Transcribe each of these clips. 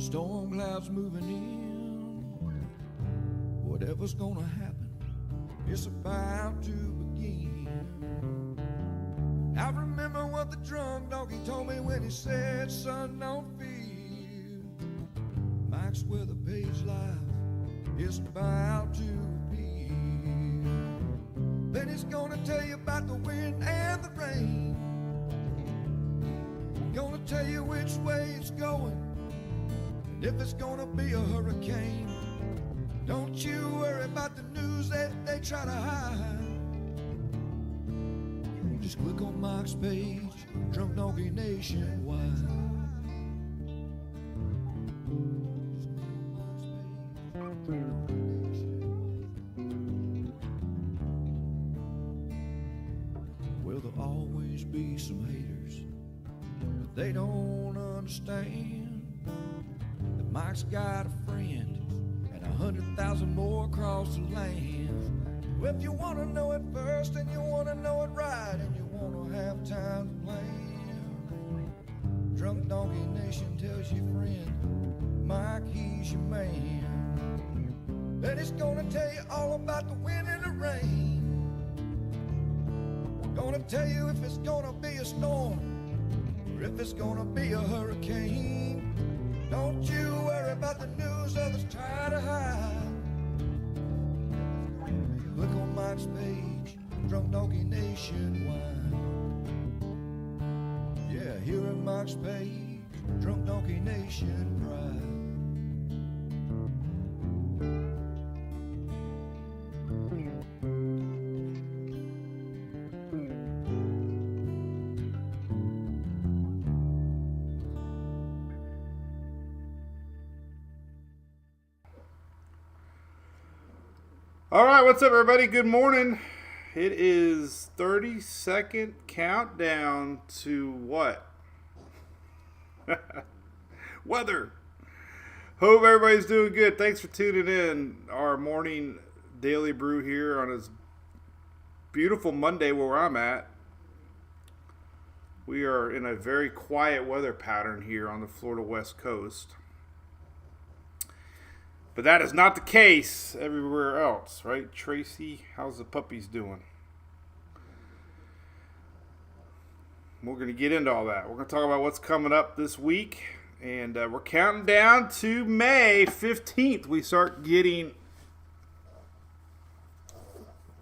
Storm clouds moving in. Whatever's gonna happen, it's about to begin. I remember what the drunk donkey told me when he said, son, don't fear. Mike's where the page life is about to be. Then he's gonna tell you about the wind and the rain. Gonna tell you which way it's going, and if it's gonna be a hurricane. Don't you worry about the news that they try to hide. You just click on Mike's page, Drunk Donkey Nationwide. Well, there'll always be some haters, but they don't understand that Mike's got a friend and 100,000 more across the land. Well, if you want to know it first and you want to know it right and you want to have time to plan, Drunk Donkey Nation tells you, friend, Mike, he's your man. And he's gonna tell you all about the wind and the rain. Gonna tell you if it's gonna be a storm or if it's gonna be a hurricane. Don't you worry about the news others try to hide. Look on Mike's page, Drunk Donkey Nationwide. Yeah, here at Mike's page, Drunk Donkey Nation Pride. All right, what's up, everybody? Good morning. It is 30-second countdown to what? Weather. Hope everybody's doing good. Thanks for tuning in. Our morning daily brew here on this beautiful Monday where I'm at. We are in a very quiet weather pattern here on the Florida West Coast. But that is not the case everywhere else, right? Tracy, how's the puppies doing? We're going to get into all that. We're going to talk about what's coming up this week. And we're counting down to May 15th. We start getting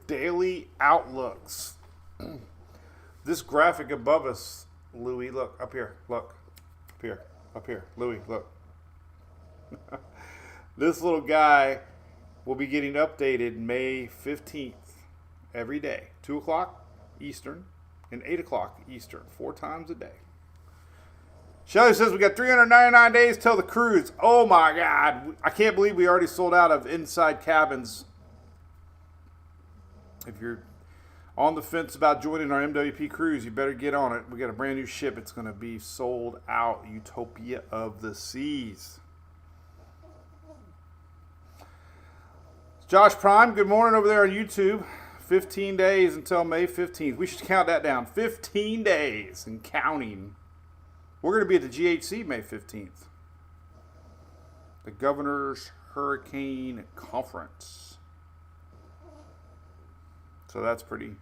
daily outlooks. This graphic above us, Louie, look, up here, look. Up here, Louie, look. This little guy will be getting updated May 15th every day. 2 o'clock Eastern and 8 o'clock Eastern. 4 times a day. Shelly says we got 399 days till the cruise. Oh my God. I can't believe we already sold out of inside cabins. If you're on the fence about joining our MWP cruise, you better get on it. We got a brand new ship. It's going to be sold out. Utopia of the Seas. Josh Prime, good morning over there on YouTube. 15 days until May 15th. We should count that down. 15 days and counting. We're going to be at the GHC May 15th. The Governor's Hurricane Conference. So that's pretty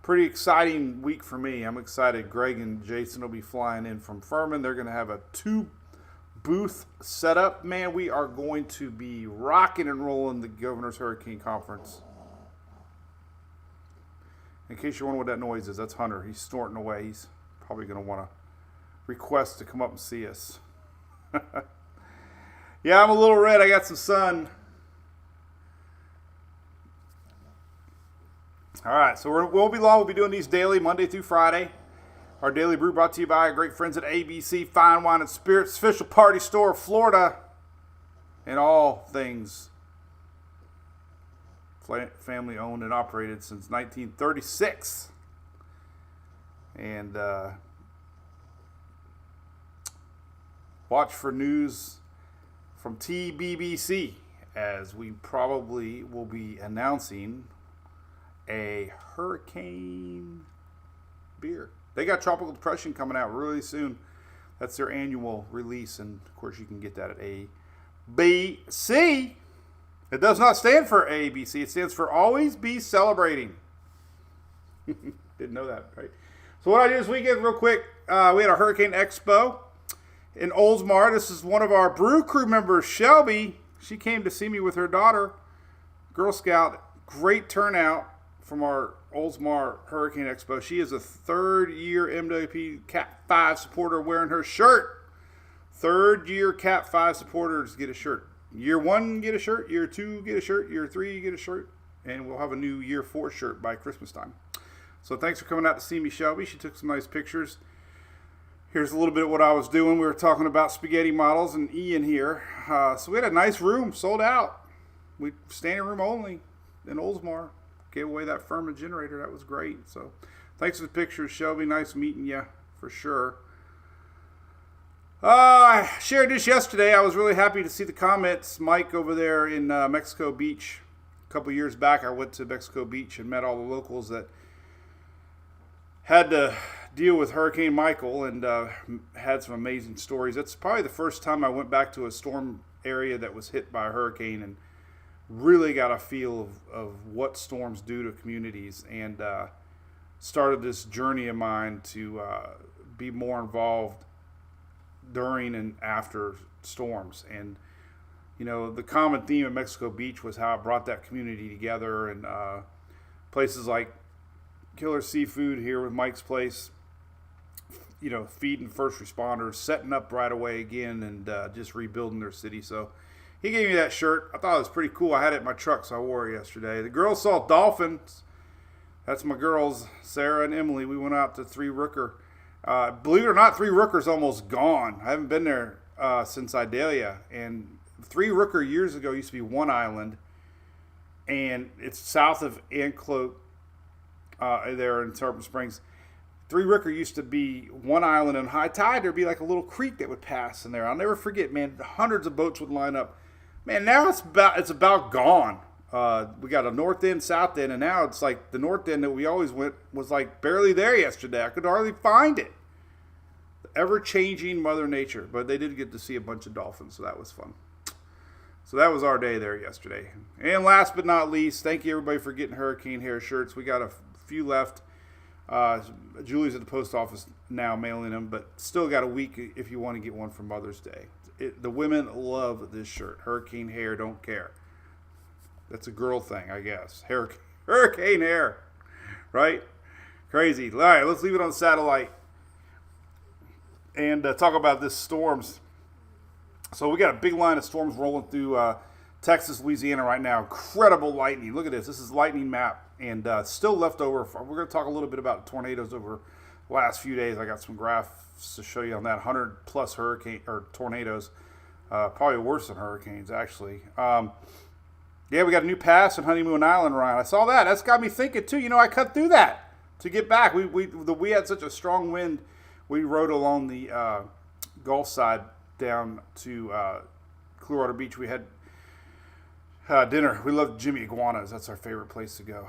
exciting week for me. I'm excited. Greg and Jason will be flying in from Furman. They're going to have a 2-booth setup. Man, we are going to be rocking and rolling the Governor's Hurricane Conference. In case you're wondering what that noise is, that's Hunter. He's snorting away. He's probably going to want to request to come up and see us. Yeah, I'm a little red. I got some sun. All right, so we won't be long. We'll be doing these daily, Monday through Friday. Our daily brew brought to you by our great friends at ABC Fine Wine and Spirits, official party store of Florida, and all things family owned and operated since 1936. And watch for news from TBBC as we probably will be announcing a hurricane beer. They got Tropical Depression coming out really soon. That's their annual release, and of course you can get that at ABC. It does not stand for ABC. It stands for Always Be Celebrating. Didn't know that, right? So what I did this weekend, real quick, we had a Hurricane Expo in Oldsmar. This is one of our Brew crew members, Shelby. She came to see me with her daughter, Girl Scout. Great turnout from our Oldsmar Hurricane Expo. She is a third-year MWP Cat 5 supporter wearing her shirt. Third-year Cat 5 supporters get a shirt. Year 1, get a shirt. Year 2, get a shirt. Year 3, get a shirt. And we'll have a new Year 4 shirt by Christmas time. So thanks for coming out to see me, Shelby. She took some nice pictures. Here's a little bit of what I was doing. We were talking about spaghetti models and Ian here. So we had a nice room, sold out. We standing room only in Oldsmar. Gave away that Furman generator. That was great. So thanks for the pictures, Shelby. Nice meeting you for sure. I shared this yesterday. I was really happy to see the comments. Mike over there in Mexico Beach. A couple years back, I went to Mexico Beach and met all the locals that had to deal with Hurricane Michael and had some amazing stories. That's probably the first time I went back to a storm area that was hit by a hurricane and really got a feel of what storms do to communities, and started this journey of mine to be more involved during and after storms. And you know, the common theme of Mexico Beach was how it brought that community together, and places like Killer Seafood here with Mike's place, you know, feeding first responders, setting up right away again, and just rebuilding their city. So he gave me that shirt. I thought it was pretty cool. I had it in my truck, so I wore it yesterday. The girls saw dolphins. That's my girls, Sarah and Emily. We went out to Three Rooker. Believe it or not, Three Rooker's almost gone. I haven't been there since Idalia. And Three Rooker years ago used to be one island, and it's south of Anclote there in Tarpon Springs. Three Rooker used to be one island, and high tide there'd be like a little creek that would pass in there. I'll never forget, man. Hundreds of boats would line up. Man, now it's about gone. We got a north end, south end, and now it's like the north end that we always went was like barely there yesterday. I could hardly find it. Ever-changing Mother Nature. But they did get to see a bunch of dolphins, so that was fun. So that was our day there yesterday. And last but not least, thank you everybody for getting Hurricane Hair shirts. We got a few left. Julie's at the post office now mailing them, but still got a week if you want to get one for Mother's Day. The women love this shirt. Hurricane Hair, don't care. That's a girl thing, I guess. Hurricane Hair, right? Crazy. All right, let's leave it on satellite and talk about this storms. So we got a big line of storms rolling through Texas, Louisiana right now. Incredible lightning. Look at this. This is lightning map, and still left over. We're going to talk a little bit about tornadoes over the last few days. I got some graphs to show you on that. 100 plus hurricane or tornadoes, probably worse than hurricanes actually. Yeah, we got a new pass on Honeymoon Island, Ryan. I saw that. That's got me thinking too. You know, I cut through that to get back. We had such a strong wind. We rode along the Gulf side down to Clearwater Beach. We had dinner. We love Jimmy Iguanas. That's our favorite place to go.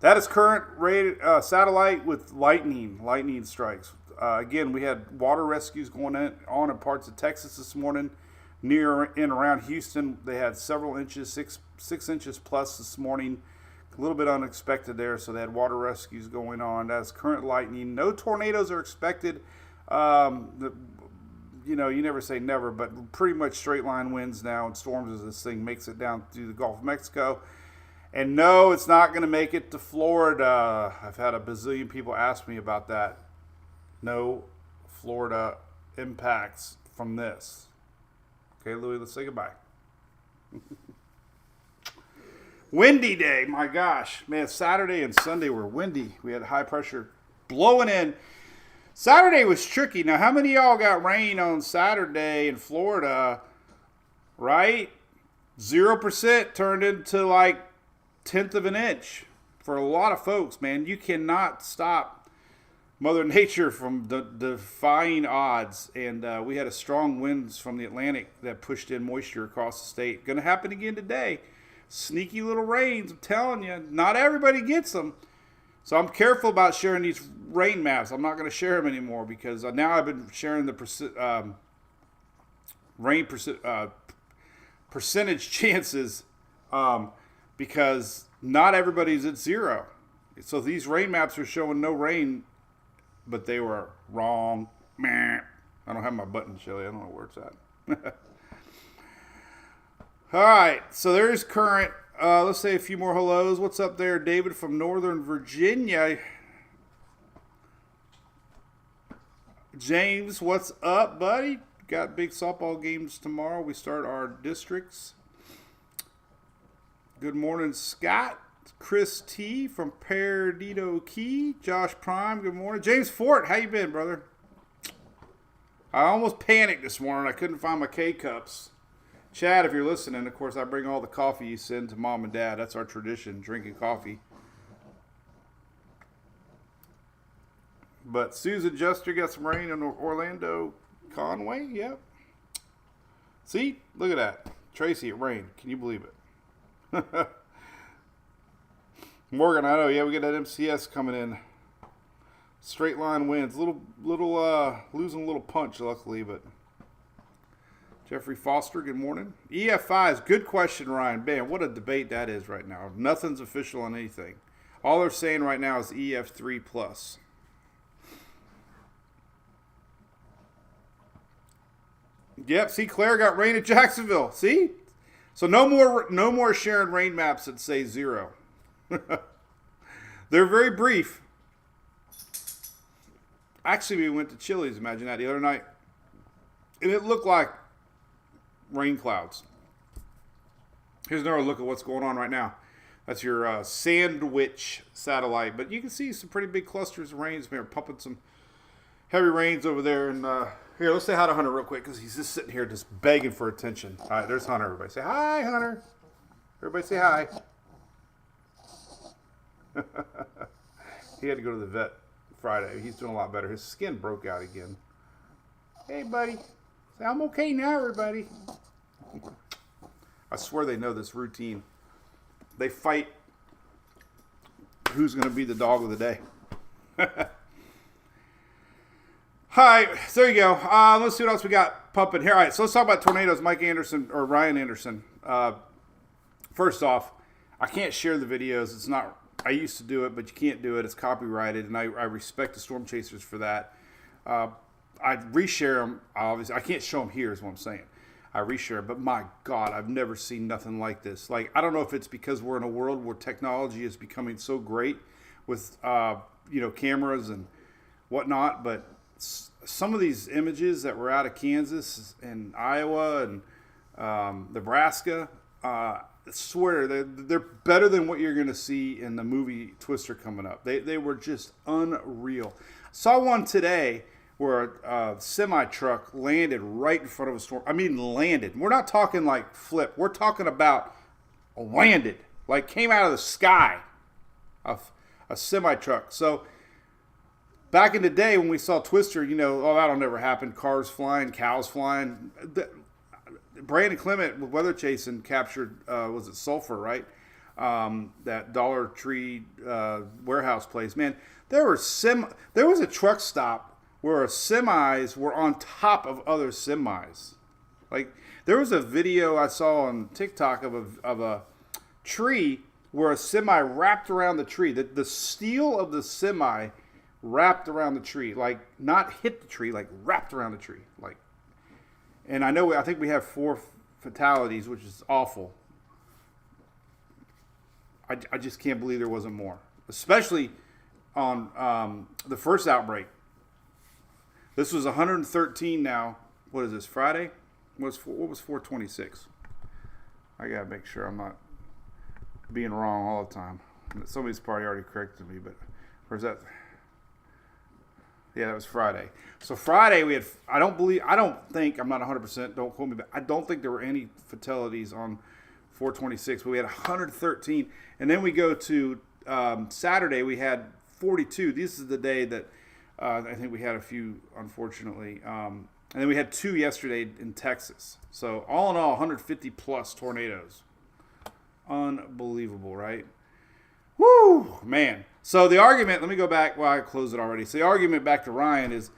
That is current rated satellite with lightning strikes. Again, we had water rescues going on in parts of Texas this morning. Near and around Houston, they had several inches, six inches plus this morning. A little bit unexpected there, so they had water rescues going on. That's current lightning. No tornadoes are expected. You know, you never say never, but pretty much straight line winds now and storms as this thing makes it down through the Gulf of Mexico. And no, it's not going to make it to Florida. I've had a bazillion people ask me about that. No Florida impacts from this. Okay, Louis, let's say goodbye. Windy day, my gosh. Man, Saturday and Sunday were windy. We had high pressure blowing in. Saturday was tricky. Now, how many of y'all got rain on Saturday in Florida, right? 0% turned into like 1/10 of an inch for a lot of folks, man. You cannot stop Mother Nature from defying odds. And we had a strong winds from the Atlantic that pushed in moisture across the state. Going to happen again today. Sneaky little rains, I'm telling you. Not everybody gets them. So I'm careful about sharing these rain maps. I'm not going to share them anymore because now I've been sharing the percentage chances because not everybody's at 0. So these rain maps are showing no rain, but they were wrong. Meh. I don't have my button, Shelly. I don't know where it's at. All right, so there's current. Let's say a few more hellos. What's up there, David from Northern Virginia? James, what's up, buddy? Got big softball games tomorrow. We start our districts. Good morning, Scott. Chris T from Perdido Key. Josh Prime, good morning. James Fort, how you been, brother? I almost panicked this morning. I couldn't find my K-Cups. Chad, if you're listening, of course, I bring all the coffee you send to mom and dad. That's our tradition, drinking coffee. But Susan Juster got some rain in Orlando, Conway. Yep. See? Look at that. Tracy, it rained. Can you believe it? Morgan, I know. Yeah, we got that MCS coming in. Straight line wins. Little losing a little punch, luckily, but Jeffrey Foster, good morning. EF5s, good question, Ryan. Man, what a debate that is right now. Nothing's official on anything. All they're saying right now is EF3 plus. Yep, see, Claire got rain at Jacksonville. See? So no more sharing rain maps that say 0. They're very brief. Actually, we went to Chili's, imagine that, the other night. And it looked like rain clouds. Here's another look at what's going on right now. That's your Sandwich satellite. But you can see some pretty big clusters of rains. They're pumping some heavy rains over there. And here, let's say hi to Hunter real quick because he's just sitting here just begging for attention. All right, there's Hunter. Everybody say hi, Hunter. Everybody say hi. He had to go to the vet Friday. He's doing a lot better. His skin broke out again. Hey, buddy. Say, I'm okay now, everybody. I swear they know this routine. They fight who's going to be the dog of the day. All right, so there you go. Let's see what else we got pumping here. All right, so let's talk about tornadoes. Mike Anderson or Ryan Anderson. First off, I can't share the videos. It's not. I used to do it, but you can't do it. It's copyrighted, and I respect the storm chasers for that. I reshare them. Obviously, I can't show them here. Is what I'm saying. I reshare, but my God, I've never seen nothing like this. Like, I don't know if it's because we're in a world where technology is becoming so great with cameras and whatnot, but some of these images that were out of Kansas and Iowa and Nebraska, I swear they're better than what you're going to see in the movie Twister coming up. They were just unreal. Saw one today where a semi-truck landed right in front of a storm. I mean, landed. We're not talking like flip. We're talking about landed, like came out of the sky, a semi-truck. So back in the day when we saw Twister, that'll never happen. Cars flying, cows flying. Brandon Clement with Weather Chasing captured, was it Sulphur, right? That Dollar Tree warehouse place. Man, there was a truck stop where semis were on top of other semis. Like, there was a video I saw on TikTok of a tree where a semi wrapped around the tree. The steel of the semi wrapped around the tree. Like, not hit the tree, like wrapped around the tree. Like, and I think we have 4 fatalities, which is awful. I just can't believe there wasn't more. Especially on the first outbreak. This was 113 now. What is this, Friday? What was 426? I got to make sure I'm not being wrong all the time. Somebody's probably already corrected me, but where's that? Yeah, that was Friday. So Friday we had, I'm not 100%, don't quote me, but I don't think there were any fatalities on 426, but we had 113. And then we go to Saturday, we had 42. This is the day that I think we had a few, unfortunately. And then we had 2 yesterday in Texas. So all in all, 150 plus tornadoes. Unbelievable, right? Woo, man. So the argument, let me go back. Well, I closed it already. So the argument back to Ryan is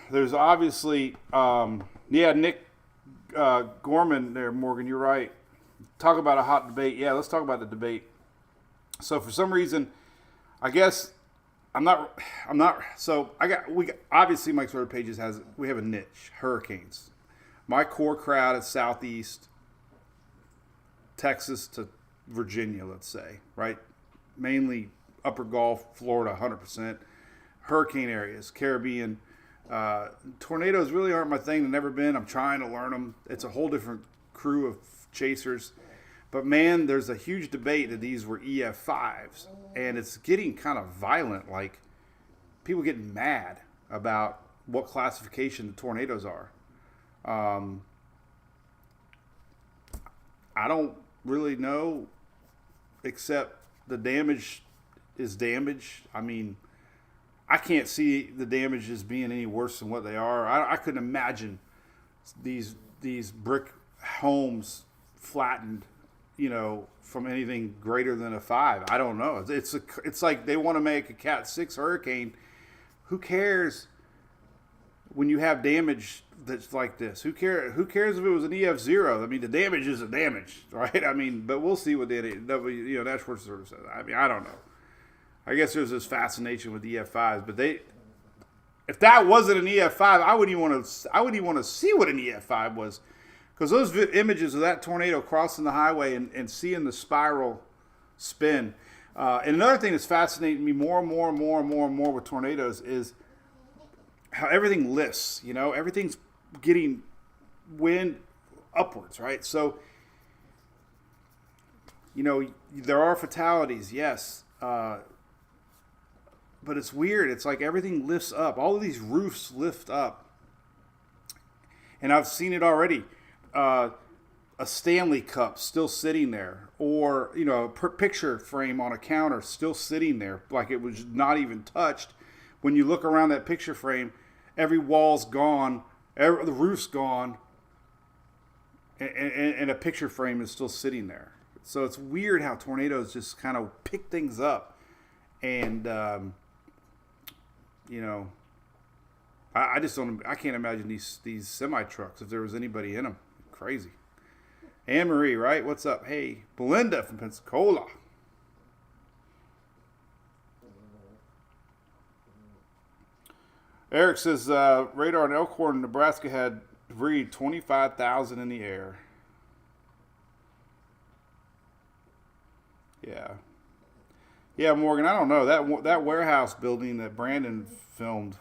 there's obviously, Nick Gorman there, Morgan, you're right. Talk about a hot debate. Yeah, let's talk about the debate. So for some reason, I guess obviously Mike's Road Pages we have a niche, hurricanes. My core crowd is Southeast, Texas to Virginia, let's say, right? Mainly Upper Gulf, Florida, 100%. Hurricane areas, Caribbean. Tornadoes really aren't my thing. They've never been. I'm trying to learn them. It's a whole different crew of chasers. But, man, there's a huge debate that these were EF5s. And it's getting kind of violent. Like, people getting mad about what classification the tornadoes are. I don't really know, except the damage is damage. I mean, I can't see the damage as being any worse than what they are. I couldn't imagine these brick homes flattened, from anything greater than a 5. I don't know. It's like they want to make a Cat 6 hurricane. Who cares when you have damage that's like this? Who cares if it was an EF0? I mean, the damage is a damage, right? I mean, but we'll see what the National Service says. I mean, I don't know. I guess there's this fascination with EF5s, but if that wasn't an EF5, I wouldn't even want to see what an EF5 was, because those images of that tornado crossing the highway and seeing the spiral spin. And another thing that's fascinating me more and more with tornadoes is how everything lifts. Everything's getting wind upwards, right? So, there are fatalities, yes. But it's weird. It's like everything lifts up. All of these roofs lift up. And I've seen it already. A Stanley Cup still sitting there. Or, a picture frame on a counter still sitting there like it was not even touched. When you look around that picture frame, every wall's gone. The roof's gone. And a picture frame is still sitting there. So it's weird how tornadoes just kind of pick things up. And, I just don't. I can't imagine these semi trucks if there was anybody in them. Crazy. Anne Marie, right? What's up? Hey, Belinda from Pensacola. Eric says radar in Elkhorn, Nebraska had debris 25,000 in the air. Yeah, Morgan. I don't know that warehouse building that Brandon filmed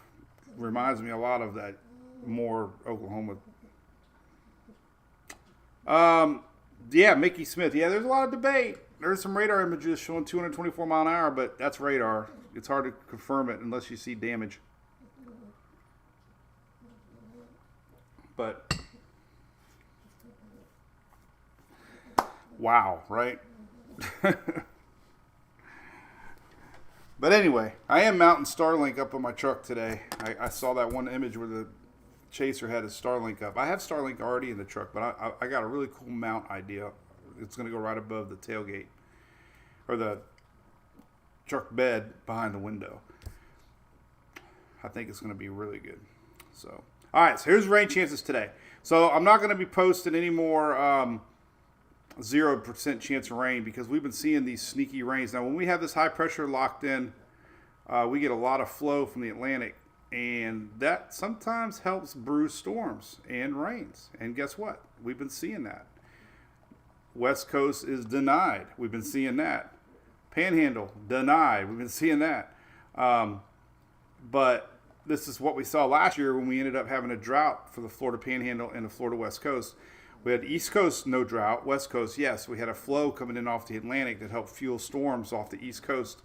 reminds me a lot of that Moore, Oklahoma. Mickey Smith. Yeah, there's a lot of debate. There's some radar images showing 224 mile an hour, but that's radar. It's hard to confirm it unless you see damage. But wow, right? But anyway, I am mounting Starlink up on my truck today. I saw that one image where the Chaser had his Starlink up. I have Starlink already in the truck, but I got a really cool mount idea. It's going to go right above the tailgate or the truck bed behind the window. I think it's going to be really good. So, all right, so here's rain chances today. So I'm not going to be posting any more 0% chance of rain because we've been seeing these sneaky rains. Now, when we have this high pressure locked in, we get a lot of flow from the Atlantic, and that sometimes helps brew storms and rains. And guess what? We've been seeing that. West Coast is denied. We've been seeing that. Panhandle, denied. We've been seeing that. But this is what we saw last year when we ended up having a drought for the Florida Panhandle and the Florida West Coast. We had East Coast, no drought. West Coast, yes. We had a flow coming in off the Atlantic that helped fuel storms off the East Coast.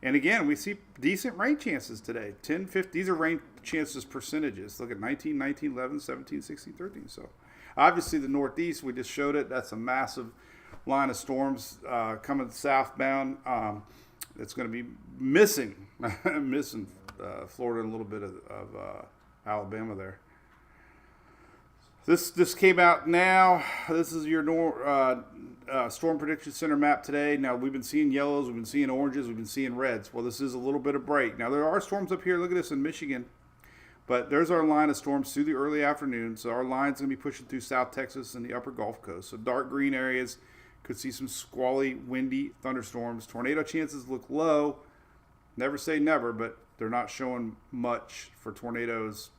And again, we see decent rain chances today. 10, 50. These are rain chances percentages. Look at 19, 19, 11, 17, 16, 13. So obviously the Northeast, we just showed it. That's a massive line of storms coming southbound. It's going to be missing Florida and a little bit of Alabama there. This came out now. This is your Storm Prediction Center map today. Now, we've been seeing yellows, we've been seeing oranges, we've been seeing reds. Well, this is a little bit of break. Now, there are storms up here. Look at this in Michigan. But there's our line of storms through the early afternoon. So our line's going to be pushing through South Texas and the upper Gulf Coast. So dark green areas could see some squally, windy thunderstorms. Tornado chances look low. Never say never, but they're not showing much for tornadoes.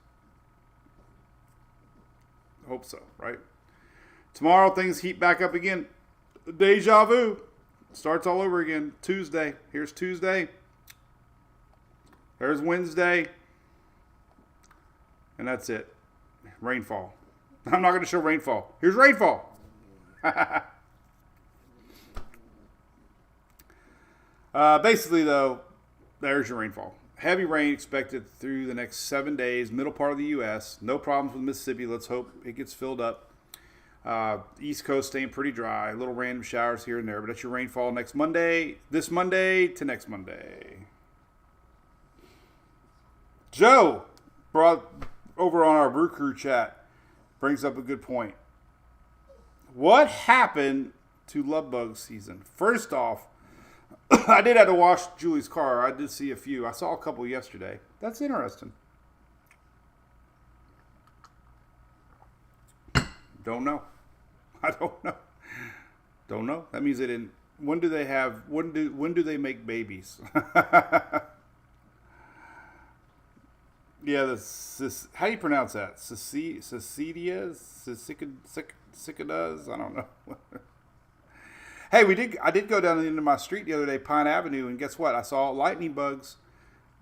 Hope so, right? Tomorrow, things heat back up again. Deja vu. Starts all over again. Tuesday. Here's Tuesday. There's Wednesday. And that's it. Rainfall. I'm not going to show rainfall. Here's rainfall. Basically, though, there's your rainfall. Heavy rain expected through the next 7 days. Middle part of the U.S. No problems with Mississippi. Let's hope it gets filled up. East Coast staying pretty dry. Little random showers here and there. But that's your rainfall next Monday. This Monday to next Monday. Joe brought over on our Brew Crew chat brings up a good point. What happened to love bug season? First off, I did have to wash Julie's car. I did see a few. I saw a couple yesterday. That's interesting. Don't know. I don't know. Don't know. That means they didn't. When do they make babies? Yeah, how do you pronounce that? Cicadas? I don't know. Hey, I did go down into my street the other day, Pine Avenue, and guess what? I saw lightning bugs.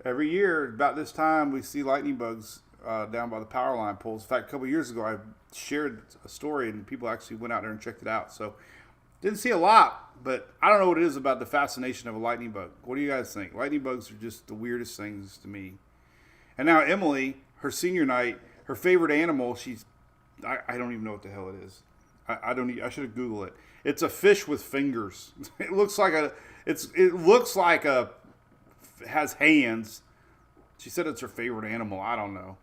Every year, about this time, we see lightning bugs down by the power line poles. In fact, a couple of years ago, I shared a story, and people actually went out there and checked it out. So, didn't see a lot, but I don't know what it is about the fascination of a lightning bug. What do you guys think? Lightning bugs are just the weirdest things to me. And now Emily, her senior night, her favorite animal, I don't even know what the hell it is. I should have Googled it. It's a fish with fingers. It looks like has hands. She said it's her favorite animal. I don't know.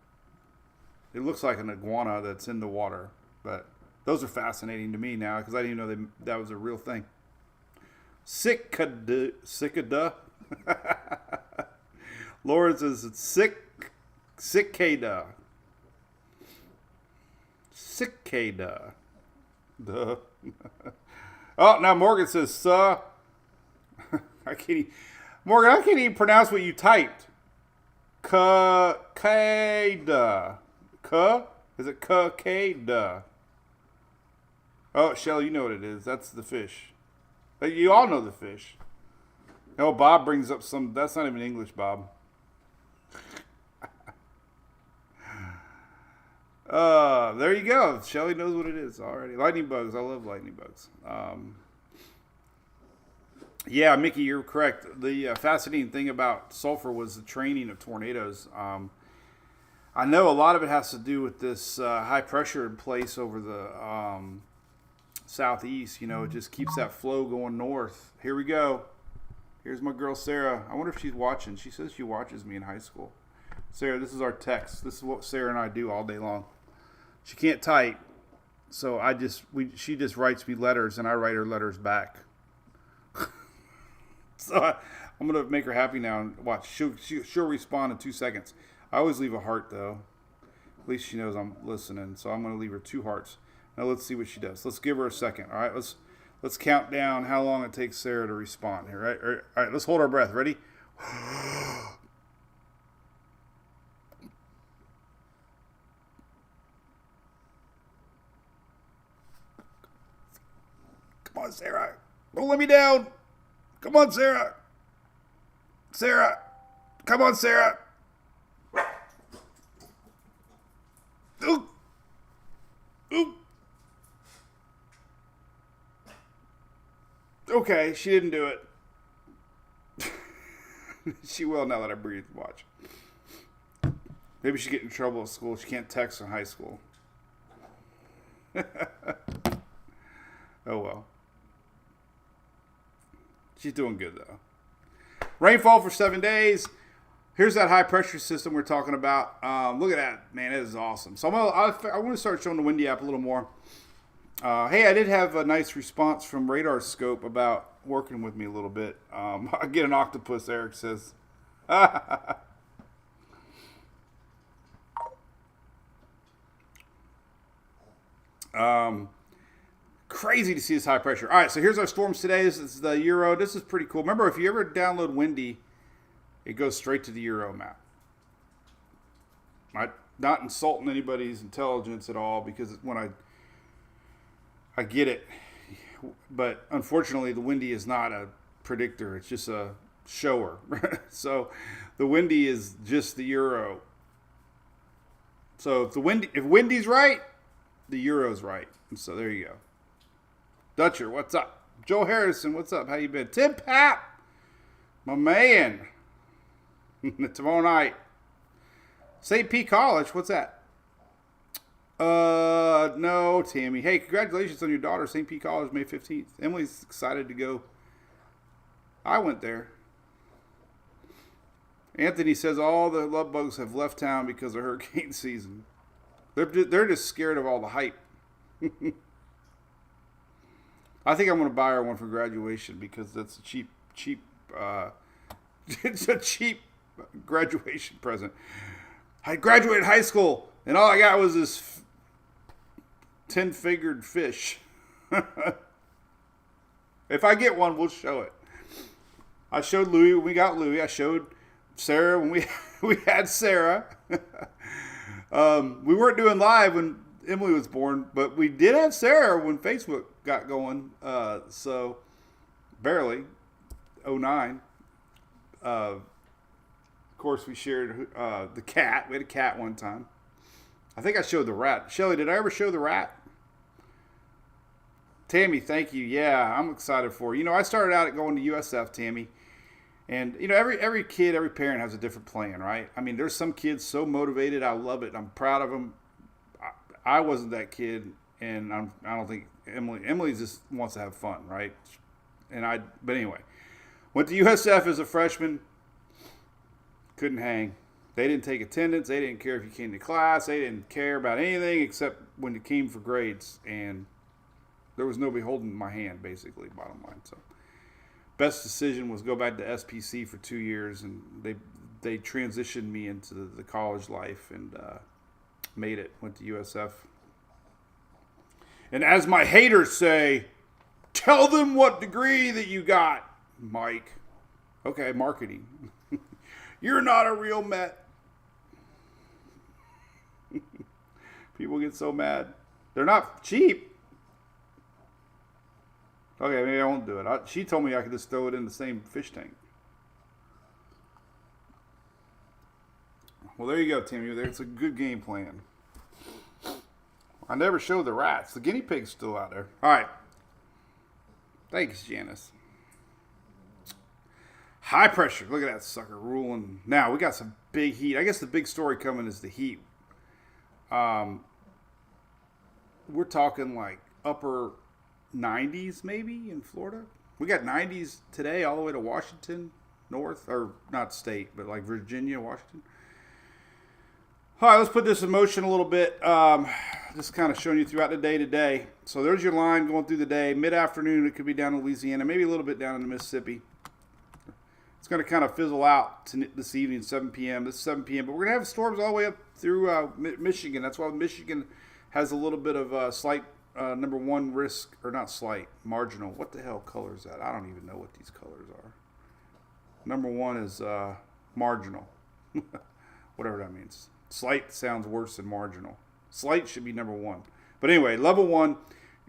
It looks like an iguana that's in the water. But those are fascinating to me now because I didn't even know that was a real thing. Cicada. Laura says it's cicada. Cicada. Duh. Oh, now Morgan says, Morgan, I can't even pronounce what you typed. Cicada. Is it cicada? Oh, Shelly, you know what it is. That's the fish. You all know the fish. Oh, Bob brings up that's not even English, Bob. There you go. Shelly knows what it is already. Lightning bugs. I love lightning bugs. Yeah, Mickey, you're correct. The fascinating thing about sulfur was the training of tornadoes. I know a lot of it has to do with this high pressure in place over the southeast. You know, it just keeps that flow going north. Here we go. Here's my girl, Sarah. I wonder if she's watching. She says she watches me in high school. Sarah, this is our text. This is what Sarah and I do all day long. She can't type, so she just writes me letters, and I write her letters back. So I'm gonna make her happy now, and watch. She'll respond in 2 seconds. I always leave a heart though. At least she knows I'm listening. So I'm gonna leave her 2 hearts. Now let's see what she does. Let's give her a second. All right, let's count down how long it takes Sarah to respond here. Right? All right, let's hold our breath. Ready? Come on, Sarah. Don't let me down. Come on, Sarah. Sarah. Come on, Sarah. Ooh. Ooh. Okay, she didn't do it. She will now that I breathe. Watch. Maybe she get in trouble at school. She can't text in high school. Oh well. She's doing good though. Rainfall for 7 days. Here's that high pressure system we're talking about. Look at that, man. It is awesome. So I want to start showing the Windy app a little more. Hey, I did have a nice response from Radar Scope about working with me a little bit. I get an octopus, Eric says. Crazy to see this high pressure. All right, so here's our storms today. This is the Euro. This is pretty cool. Remember, if you ever download Windy, it goes straight to the Euro map. I'm not insulting anybody's intelligence at all, because when I get it, but unfortunately the Windy is not a predictor. It's just a shower. So the Windy is just the Euro. So if Windy's right, the Euro's right. And so there you go. Dutcher, what's up? Joe Harrison, what's up? How you been? Tim Pap, my man. Tomorrow night. St. P College, what's that? No, Tammy. Hey, congratulations on your daughter, St. P College, May 15th. Emily's excited to go. I went there. Anthony says all the love bugs have left town because of hurricane season. They're just scared of all the hype. I think I'm going to buy her one for graduation, because that's a cheap, it's a cheap graduation present. I graduated high school, and all I got was this 10-fingered fish. If I get one, we'll show it. I showed Louie when we got Louie. I showed Sarah when we had Sarah. We weren't doing live when Emily was born, but we did have Sarah when Facebook got going. So barely, 09. Of course, we shared the cat. We had a cat one time. I think I showed the rat. Shelly, did I ever show the rat? Tammy, thank you. Yeah, I'm excited for you. I started out at going to USF, Tammy. And, every kid, every parent has a different plan, right? I mean, there's some kids so motivated. I love it. I'm proud of them. I wasn't that kid, and I don't think Emily just wants to have fun, right? But anyway, went to USF as a freshman. Couldn't hang. They didn't take attendance. They didn't care if you came to class. They didn't care about anything except when it came for grades. And there was nobody holding my hand, basically, bottom line. So best decision was go back to SPC for 2 years, and they transitioned me into the college life, and made it. Went to USF. And as my haters say, tell them what degree that you got, Mike. Okay, marketing. You're not a real Met. People get so mad. They're not cheap. Okay, maybe I won't do it. She told me I could just throw it in the same fish tank. Well, there you go, Timmy. It's a good game plan. I never showed the rats. The guinea pig's still out there. All right. Thanks, Janice. High pressure. Look at that sucker ruling. Now, we got some big heat. I guess the big story coming is the heat. We're talking like upper 90s maybe in Florida. We got 90s today all the way to Washington, north, or not state, but like Virginia, Washington. All right, let's put this in motion a little bit. Just kind of showing you throughout the day today. So there's your line going through the day. Mid-afternoon, it could be down in Louisiana, maybe a little bit down in the Mississippi. It's going to kind of fizzle out this evening, 7 p.m. This is 7 p.m. But we're going to have storms all the way up through Michigan. That's why Michigan has a little bit of slight number one risk, or not slight, marginal. What the hell color is that? I don't even know what these colors are. Number one is marginal. Whatever that means. Slight sounds worse than marginal. Slight should be number one. But anyway, level one,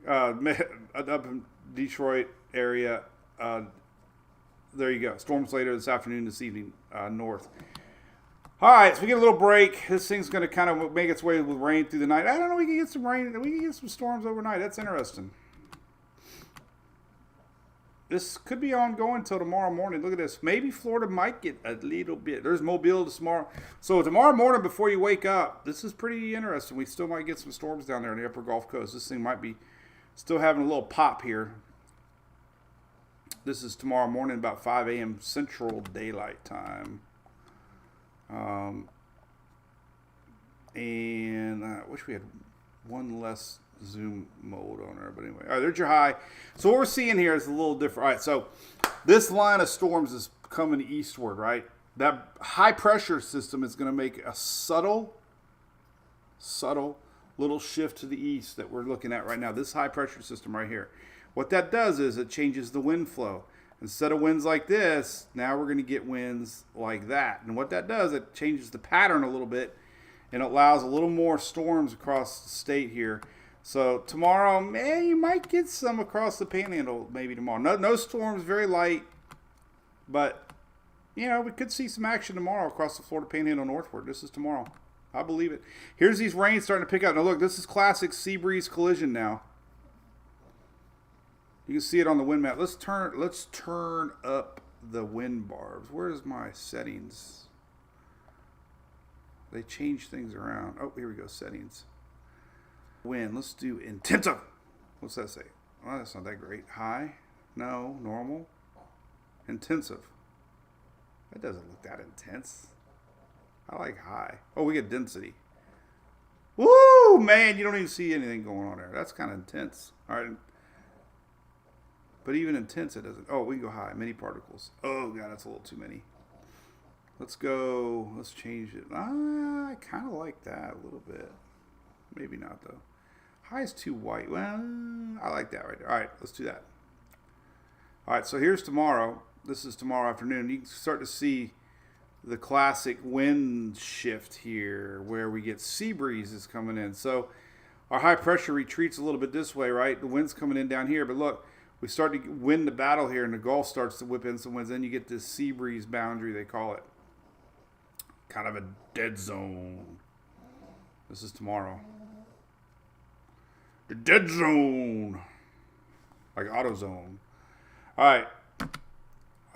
up in Detroit area. There you go. Storms later this afternoon, this evening, north. All right, so we get a little break. This thing's going to kind of make its way with rain through the night. I don't know. We can get some rain. We can get some storms overnight. That's interesting. This could be ongoing until tomorrow morning. Look at this. Maybe Florida might get a little bit. There's Mobile tomorrow. So tomorrow morning before you wake up, this is pretty interesting. We still might get some storms down there in the upper Gulf Coast. This thing might be still having a little pop here. This is tomorrow morning about 5 a.m. Central Daylight Time. And I wish we had one less zoom mode on there. But anyway, all right, there's your high. So what we're seeing here is a little different. All right, so this line of storms is coming eastward, right? That high pressure system is going to make a subtle little shift to the east that we're looking at right now. This high pressure system right here. What that does is it changes the wind flow. Instead of winds like this, now we're going to get winds like that. And what that does, it changes the pattern a little bit and allows a little more storms across the state here. So tomorrow, you might get some across the panhandle maybe tomorrow. No storms, very light. But, we could see some action tomorrow across the Florida panhandle northward. This is tomorrow. I believe it. Here's these rains starting to pick up. Now look, this is classic Seabreeze collision now. You can see it on the wind map. Let's turn up the wind barbs. Where's my settings? They change things around. Oh, here we go. Settings. Wind. Let's do intensive. What's that say? Well, that's not that great. High? No. Normal? Intensive. That doesn't look that intense. I like high. Oh, we get density. Woo, man, you don't even see anything going on there. That's kind of intense. All right. But even intense, it doesn't. Oh, we can go high. Many particles. Oh, God, that's a little too many. Let's go. Let's change it. I kind of like that a little bit. Maybe not, though. High is too white. Well, I like that right there. All right, let's do that. All right, so here's tomorrow. This is tomorrow afternoon. You can start to see the classic wind shift here where we get sea breezes coming in. So our high pressure retreats a little bit this way, right? The wind's coming in down here, but look, we start to win the battle here and the Gulf starts to whip in some winds. Then you get this sea breeze boundary, they call it. Kind of a dead zone. This is tomorrow. The dead zone. Like AutoZone. All right.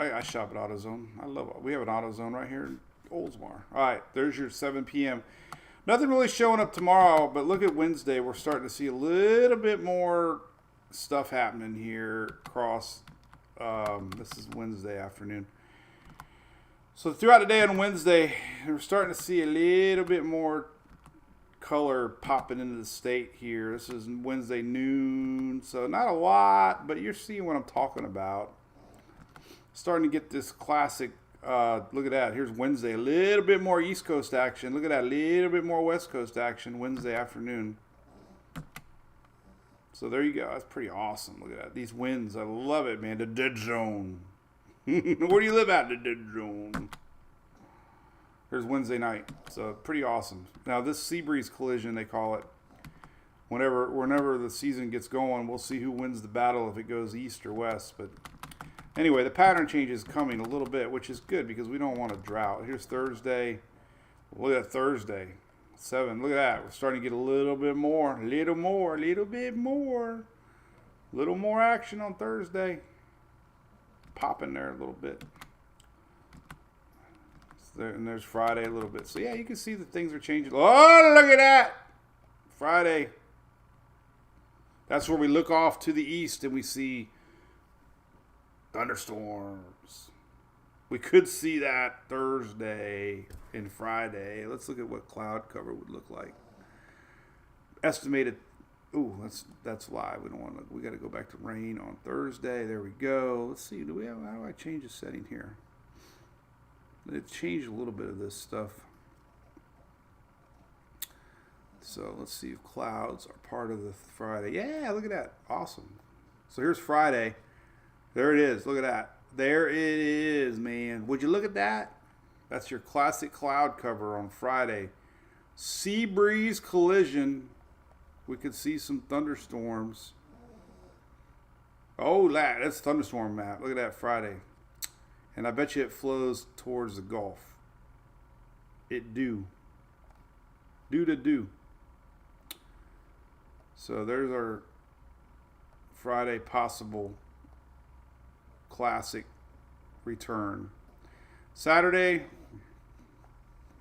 I shop at AutoZone. I love it. We have an AutoZone right here in Oldsmar. All right, there's your 7 p.m. Nothing really showing up tomorrow, but look at Wednesday. We're starting to see a little bit more stuff happening here across. This is Wednesday afternoon. So throughout the day on Wednesday, we're starting to see a little bit more color popping into the state here. This is Wednesday noon, so not a lot, but you're seeing what I'm talking about. Starting to get this classic, look at that. Here's Wednesday, a little bit more East Coast action. Look at that, a little bit more West Coast action Wednesday afternoon. So there you go. That's pretty awesome. Look at that. These winds, I love it, man. The dead zone. Where do you live at? The dead zone. Here's Wednesday night. So pretty awesome. Now this Seabreeze collision, they call it. Whenever the season gets going, we'll see who wins the battle if it goes east or west. But anyway, the pattern change is coming a little bit, which is good because we don't want a drought. Here's Thursday. Look at Thursday. 7. Look at that. We're starting to get a little bit more. A little more action on Thursday. Popping there a little bit. And there's Friday a little bit. So, yeah, you can see that things are changing. Oh, look at that. Friday. That's where we look off to the east and we see thunderstorms. We could see that Thursday and Friday. Let's look at what cloud cover would look like. Estimated. Ooh, that's live. We don't want to. We got to go back to rain on Thursday. There we go. Let's see. How do I change the setting here? It changed a little bit of this stuff. So let's see if clouds are part of the Friday. Yeah, look at that. Awesome. So here's Friday. There it is. Look at that. There it is, man. Would you look at that? That's your classic cloud cover on Friday. Sea breeze collision. We could see some thunderstorms. Oh, that's thunderstorm map. Look at that Friday. And I bet you it flows towards the Gulf. It do. Do. So there's our Friday possible classic return. Saturday,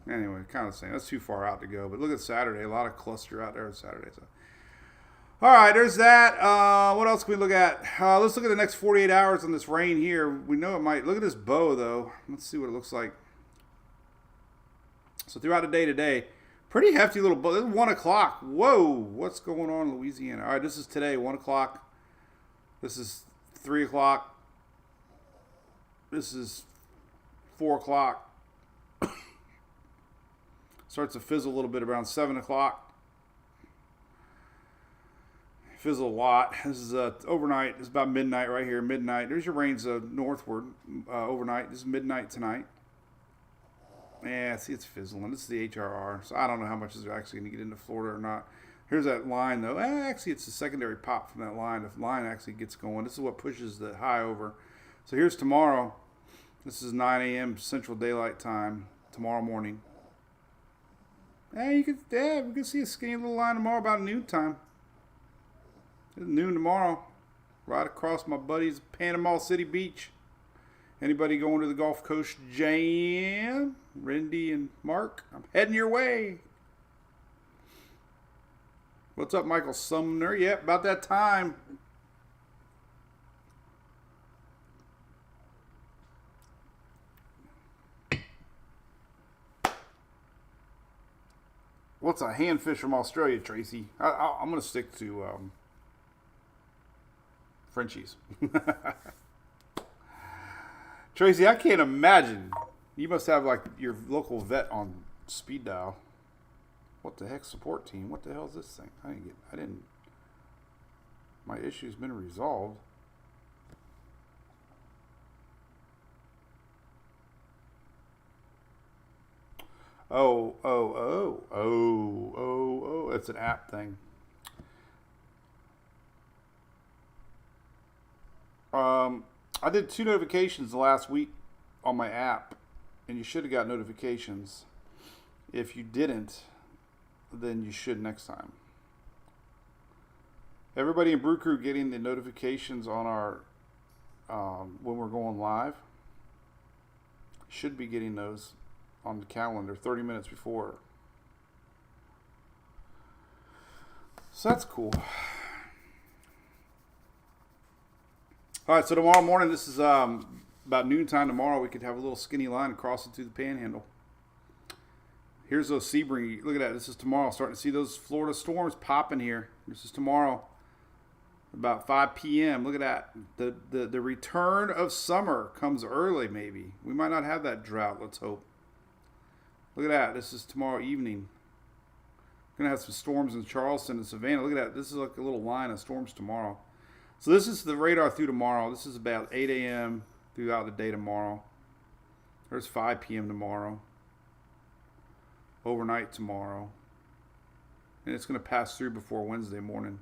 anyway, kind of the same. That's too far out to go. But look at Saturday. A lot of cluster out there on Saturday. So. All right, there's that. What else can we look at? Let's look at the next 48 hours on this rain here. We know it might. Look at this bow, though. Let's see what it looks like. So throughout the day today, pretty hefty little This is 1 o'clock. Whoa, what's going on in Louisiana? All right, this is today, 1 o'clock. This is 3 o'clock. This is 4 o'clock. Starts to fizzle a little bit around 7 o'clock. Fizzle a lot. This is overnight. It's about midnight right here. Midnight. There's your rains northward overnight. This is midnight tonight. Yeah, see, it's fizzling. This is the HRR. So I don't know how much is actually going to get into Florida or not. Here's that line, though. Actually, it's a secondary pop from that line. If the line actually gets going, this is what pushes the high over. So here's tomorrow. This is 9 a.m. Central Daylight Time tomorrow morning. We can see a skinny little line tomorrow about noon time. It's noon tomorrow. Right across my buddy's Panama City Beach. Anybody going to the Gulf Coast Jam? Randy and Mark, I'm heading your way. What's up, Michael Sumner? Yep, about that time. What's a handfish from Australia, Tracy? I'm going to stick to Frenchies. Tracy, I can't imagine. You must have like your local vet on speed dial. What the heck, support team? What the hell is this thing? My issue's been resolved. Oh, it's an app thing. I did 2 notifications last week on my app, and you should have got notifications. If you didn't, then you should next time. Everybody in Brew Crew getting the notifications on our when we're going live should be getting those on the calendar 30 minutes before. So that's cool. All right, so tomorrow morning, this is about noontime tomorrow. We could have a little skinny line crossing through the Panhandle. Here's those Seabreeze. Look at that. This is tomorrow. Starting to see those Florida storms popping here. This is tomorrow, about 5 p.m. Look at that. The return of summer comes early, maybe. We might not have that drought. Let's hope. Look at that. This is tomorrow evening. Going to have some storms in Charleston and Savannah. Look at that. This is like a little line of storms tomorrow. So this is the radar through tomorrow. This is about 8 a.m. throughout the day tomorrow. There's 5 p.m. tomorrow. Overnight tomorrow. And it's going to pass through before Wednesday morning.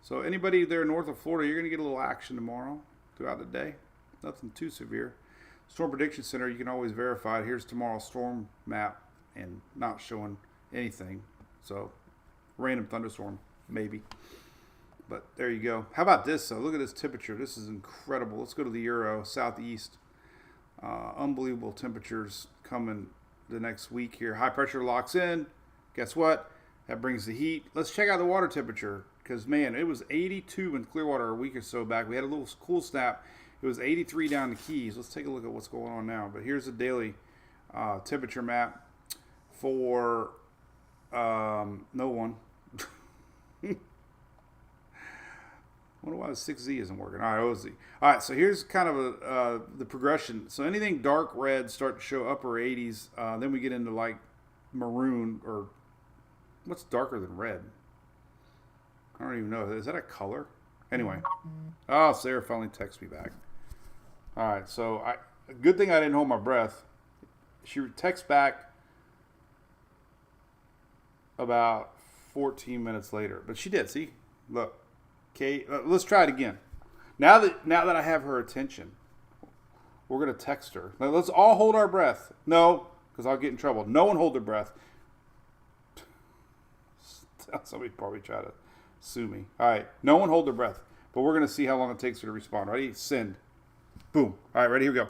So anybody there north of Florida, you're going to get a little action tomorrow throughout the day. Nothing too severe. Storm Prediction Center, you can always verify it. Here's tomorrow's storm map and not showing anything. So random thunderstorm, maybe. But there you go. How about this, though? Look at this temperature. This is incredible. Let's go to the Euro, southeast. Unbelievable temperatures coming the next week here. High pressure locks in. Guess what? That brings the heat. Let's check out the water temperature. Because, man, it was 82 in Clearwater a week or so back. We had a little cool snap. It was 83 down the Keys. Let's take a look at what's going on now. But here's the daily temperature map for no one. I wonder why the 6Z isn't working. All right, OZ. All right, so here's kind of the progression. So anything dark red start to show upper 80s. Then we get into like maroon, or what's darker than red? I don't even know. Is that a color? Anyway. Oh, Sarah finally texted me back. All right, so good thing I didn't hold my breath. She texts back about 14 minutes later. But she did, see? Look. Okay, let's try it again. Now that I have her attention, we're going to text her. Now, let's all hold our breath. No, because I'll get in trouble. No one hold their breath. Somebody probably try to sue me. All right, no one hold their breath. But we're going to see how long it takes her to respond. Ready? Send. Boom. All right, ready? Here we go.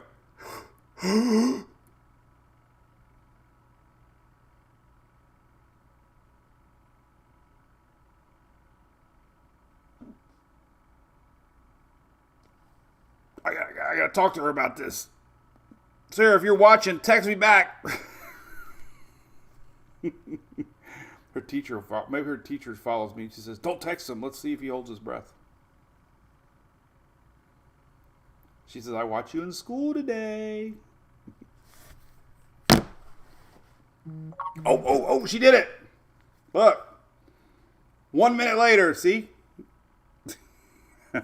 I gotta talk to her about this. Sarah, if you're watching, text me back. Maybe her teacher follows me. She says, "Don't text him. Let's see if he holds his breath." She says, "I watch you in school today." Oh, she did it. Look. 1 minute later, see? This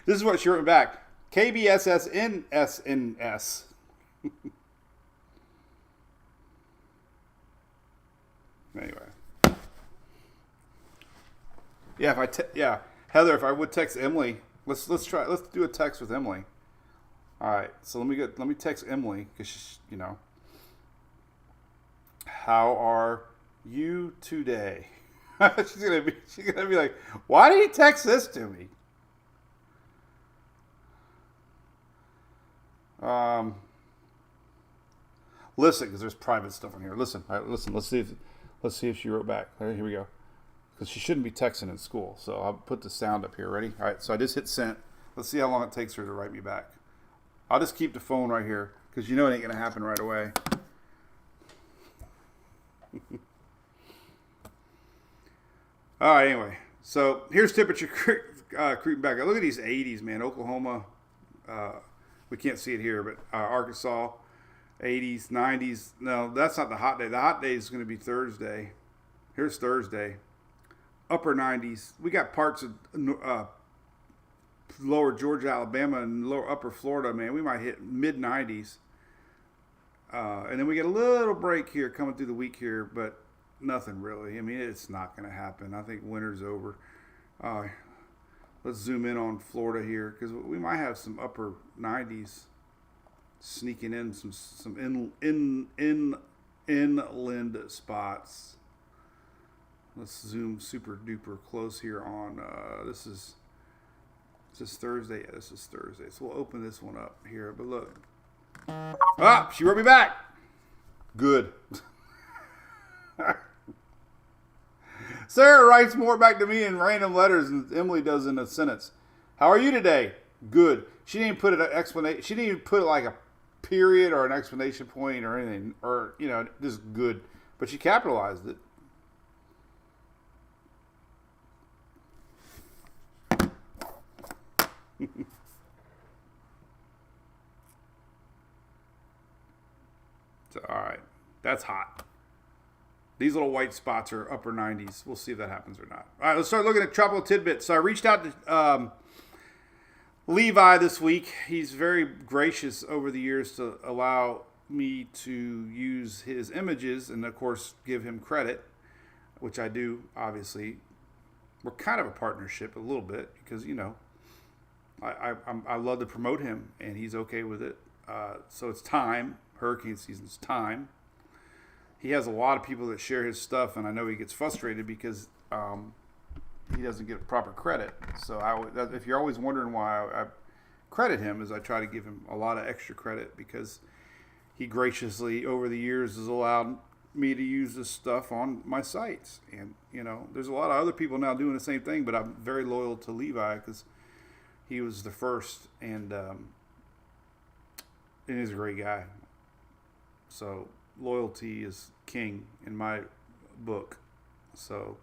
is what she wrote back. KBSSNSNS. Anyway. Yeah, Heather, if I would text Emily, let's do a text with Emily. All right. So let me text Emily cuz how are you today? she's gonna be like, why did he text this to me? Listen, because there's private stuff in here. Listen, all right, listen. Let's see if she wrote back. All right, here we go. Because she shouldn't be texting in school. So I'll put the sound up here. Ready? All right. So I just hit send. Let's see how long it takes her to write me back. I'll just keep the phone right here because it ain't gonna happen right away. All right, anyway. So here's temperature creeping back. Look at these 80s, man. Oklahoma, we can't see it here, but Arkansas, 80s, 90s. No, that's not the hot day. The hot day is going to be Thursday. Here's Thursday. Upper 90s. We got parts of lower Georgia, Alabama, and upper Florida, man. We might hit mid 90s. And then we get a little break here coming through the week here, but nothing really. I mean, it's not going to happen. I think winter's over. Let's zoom in on Florida here because we might have some upper 90s sneaking in, some inland spots. Let's zoom super duper close here on. This is Thursday. Yeah, this is Thursday. So we'll open this one up here. But look. Ah, she wrote me back. Good. Sarah writes more back to me in random letters than Emily does in a sentence. How are you today? Good. She didn't put an explanation. She didn't even put like a period or an exclamation point or anything, or just good. But she capitalized it. So, all right, that's hot. These little white spots are upper 90s. We'll see if that happens or not. All right, let's start looking at tropical tidbits. So I reached out to Levi this week. He's very gracious over the years to allow me to use his images and, of course, give him credit, which I do, obviously. We're kind of a partnership a little bit because, I love to promote him, and he's okay with it. So it's time. Hurricane season's time. He has a lot of people that share his stuff, and I know he gets frustrated because he doesn't get proper credit. So if you're always wondering why I credit him, is I try to give him a lot of extra credit because he graciously, over the years, has allowed me to use this stuff on my sites. And, there's a lot of other people now doing the same thing, but I'm very loyal to Levi because he was the first, and he's a great guy. So loyalty is king in my book. So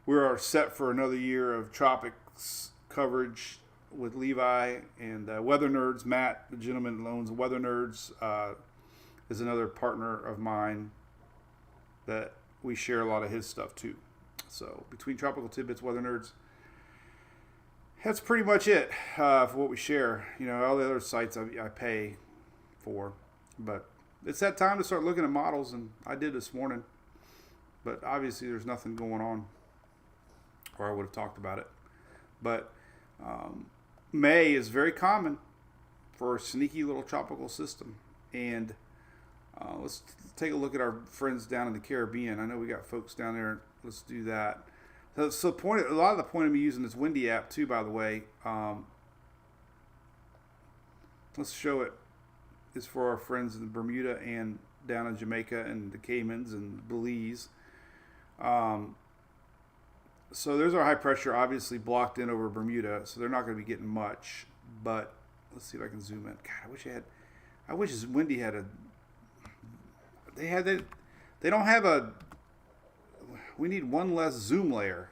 we are set for another year of tropics coverage with Levi and Weather Nerds. Matt, the gentleman that owns Weather Nerds, is another partner of mine that we share a lot of his stuff too. So between Tropical Tidbits, Weather Nerds, that's pretty much it for what we share. All the other sites I pay for, but it's that time to start looking at models, and I did this morning. But obviously there's nothing going on, or I would have talked about it. But May is very common for a sneaky little tropical system. And let's take a look at our friends down in the Caribbean. I know we got folks down there. Let's do that. So a lot of the point of me using this Windy app too, by the way, let's show it. Is for our friends in Bermuda and down in Jamaica and the Caymans and Belize. So there's our high pressure, obviously blocked in over Bermuda, so they're not going to be getting much. But let's see if I can zoom in. God, I wish Windy had They don't have a... We need one less zoom layer.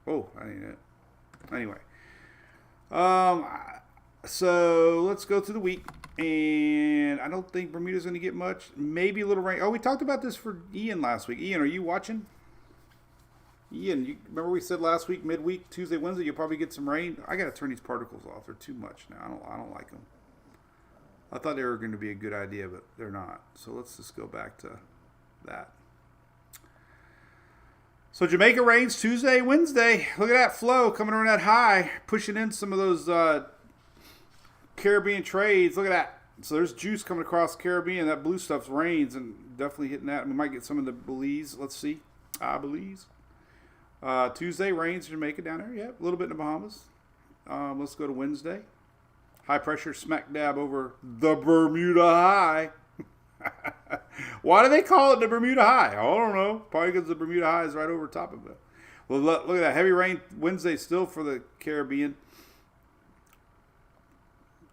Oh, I need it. Anyway. So let's go through the week. And I don't think Bermuda's going to get much. Maybe a little rain. Oh, we talked about this for Ian last week. Ian, are you watching? Ian, you remember we said last week, midweek, Tuesday, Wednesday, you'll probably get some rain. I got to turn these particles off. They're too much now. I don't like them. I thought they were going to be a good idea, but they're not. So let's just go back to that. So Jamaica rains Tuesday, Wednesday. Look at that flow coming around that high, pushing in some of those Caribbean trades. Look at that. So there's juice coming across the Caribbean. That blue stuff's rains and definitely hitting that. We might get some of the Belize. Let's see. Belize. Tuesday, rains in Jamaica down there. Yeah, a little bit in the Bahamas. Let's go to Wednesday. High pressure smack dab over the Bermuda High. Why do they call it the Bermuda High? I don't know. Probably because the Bermuda High is right over top of it. Well, look at that. Heavy rain Wednesday still for the Caribbean.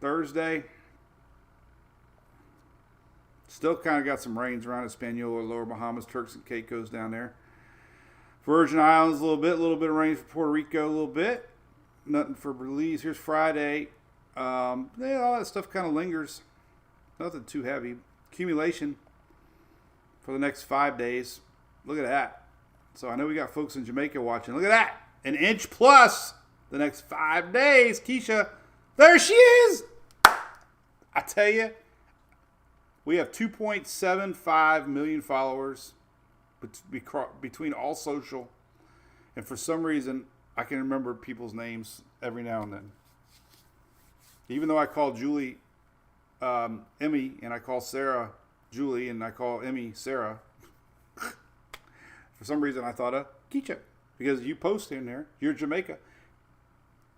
Thursday. Still kind of got some rains around Hispaniola, Lower Bahamas, Turks and Caicos down there. Virgin Islands a little bit of rain for Puerto Rico a little bit. Nothing for Belize. Here's Friday. All that stuff kind of lingers. Nothing too heavy. Accumulation for the next 5 days. Look at that. So I know we got folks in Jamaica watching. Look at that. An inch plus the next 5 days. Keisha, there she is. I tell you, we have 2.75 million followers between all social. And for some reason, I can remember people's names every now and then. Even though I call Julie Emmy, and I call Sarah Julie, and I call Emmy Sarah. For some reason, I thought of Keisha, because you post in there, you're Jamaica,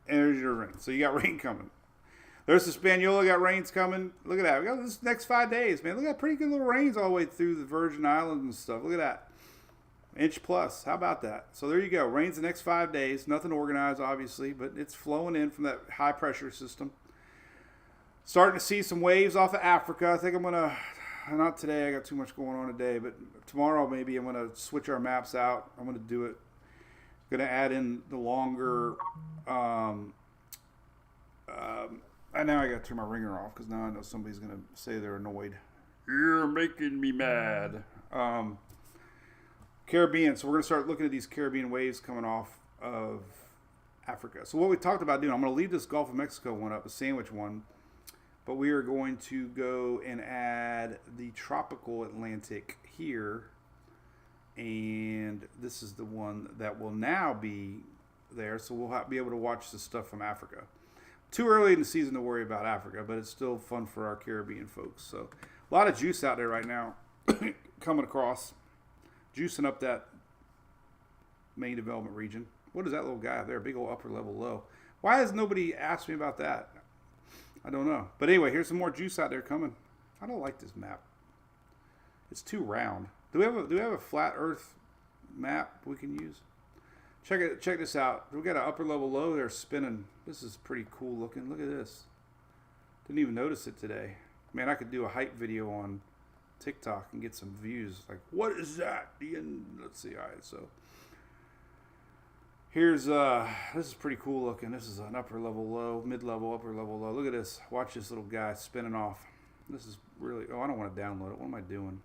and there's your rain. So you got rain coming. There's Hispaniola, got rains coming. Look at that. We got this next 5 days, man. Look at that, pretty good little rains all the way through the Virgin Islands and stuff. Look at that. Inch plus. How about that? So there you go. Rains the next 5 days. Nothing organized, obviously, but it's flowing in from that high pressure system. Starting to see some waves off of Africa. I think I'm going to, not today, I got too much going on today, but tomorrow maybe I'm going to switch our maps out. I'm going to do it. Going to add in the longer, and now I got to turn my ringer off because now I know somebody's going to say they're annoyed. You're making me mad. Caribbean. So we're going to start looking at these Caribbean waves coming off of Africa. So what we talked about doing, I'm going to leave this Gulf of Mexico one up, a sandwich one. But we are going to go and add the tropical Atlantic here. And this is the one that will now be there. So we'll be able to watch the stuff from Africa. Too early in the season to worry about Africa, but it's still fun for our Caribbean folks. So a lot of juice out there right now coming across. Juicing up that main development region. What is that little guy out there? Big old upper level low. Why has nobody asked me about that? I don't know. But anyway, here's some more juice out there coming. I don't like this map. It's too round. Do we have a flat Earth map we can use? Check this out. We got an upper level low there spinning. This is pretty cool looking. Look at this. Didn't even notice it today. Man, I could do a hype video on TikTok and get some views. Like, what is that? Let's see. All right, so here's this is pretty cool looking. This is an upper level low, mid level, upper level low. Look at this. Watch this little guy spinning off. This is really, I don't want to download it. What am I doing?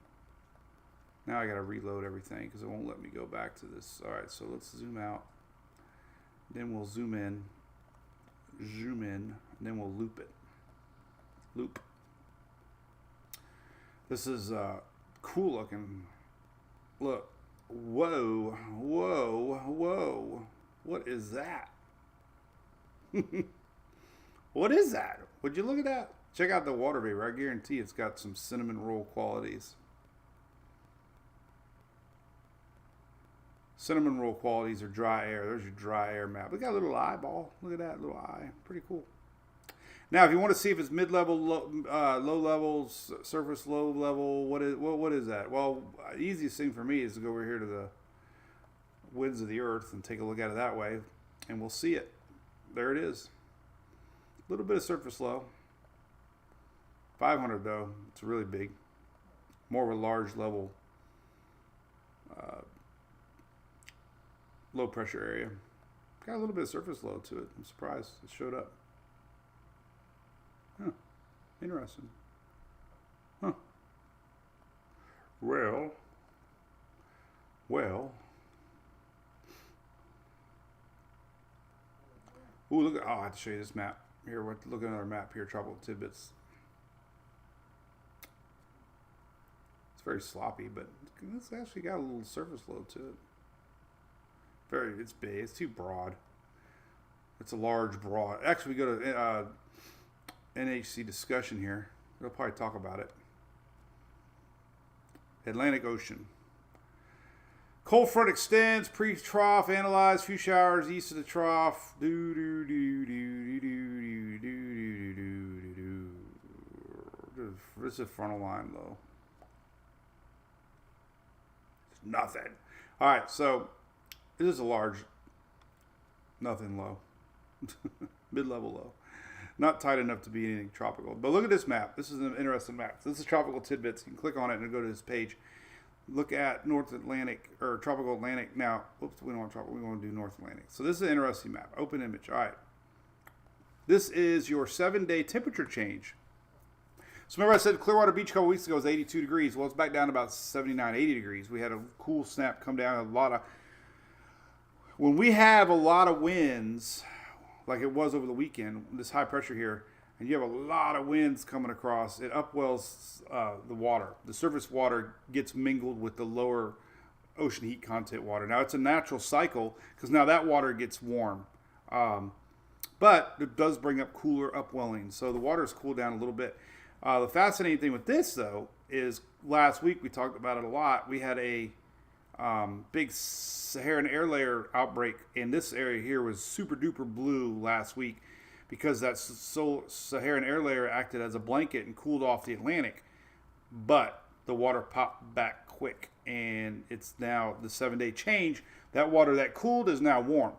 Now I got to reload everything because it won't let me go back to this. All right, so let's zoom out. Then we'll zoom in, and then we'll loop it. Loop. This is cool looking. Look. Whoa. Whoa. Whoa. What is that? What is that? Would you look at that? Check out the water vapor. I guarantee it's got some cinnamon roll qualities. Cinnamon roll qualities are dry air. There's your dry air map. We got a little eyeball. Look at that little eye. Pretty cool. Now, if you want to see if it's mid-level, low levels, surface low level, what is that? Well, the easiest thing for me is to go over here to the winds of the earth and take a look at it that way, and we'll see it. There it is. A little bit of surface low. 500 though. It's really big. more of a large level, low pressure area. Got a little bit of surface low to it. I'm surprised it showed up. Huh. Interesting. Huh. Well. Ooh, look at, I have to show you this map. Here, look at another map here, Tropical Tidbits. It's very sloppy, but it's actually got a little surface load to it. It's big. It's too broad. It's a large broad. Actually, we go to NHC discussion here. We'll probably talk about it. Atlantic Ocean. Cold front extends, pre-trough, analyze, few showers east of the trough. This is a frontal line low. It's nothing. All right, so this is a large, nothing low. Mid-level low. Not tight enough to be anything tropical. But look at this map. This is an interesting map. This is Tropical Tidbits. You can click on it and go to this page. Look at North Atlantic, or Tropical Atlantic. Now, oops, we don't want tropical. We want to do North Atlantic. So this is an interesting map. Open image. All right. This is your 7-day temperature change. So remember I said Clearwater Beach a couple weeks ago was 82 degrees. Well, it's back down to about 79, 80 degrees. We had a cool snap come down. When we have a lot of winds, like it was over the weekend, this high pressure here, and you have a lot of winds coming across, it upwells the water. The surface water gets mingled with the lower ocean heat content water. Now, it's a natural cycle because now that water gets warm. But it does bring up cooler upwelling, so the water is cooled down a little bit. The fascinating thing with this, though, is last week we talked about it a lot. We had a big Saharan air layer outbreak, and this area here was super duper blue last week because that Saharan air layer acted as a blanket and cooled off the Atlantic. But the water popped back quick, and it's now the 7-day change. That water that cooled is now warm.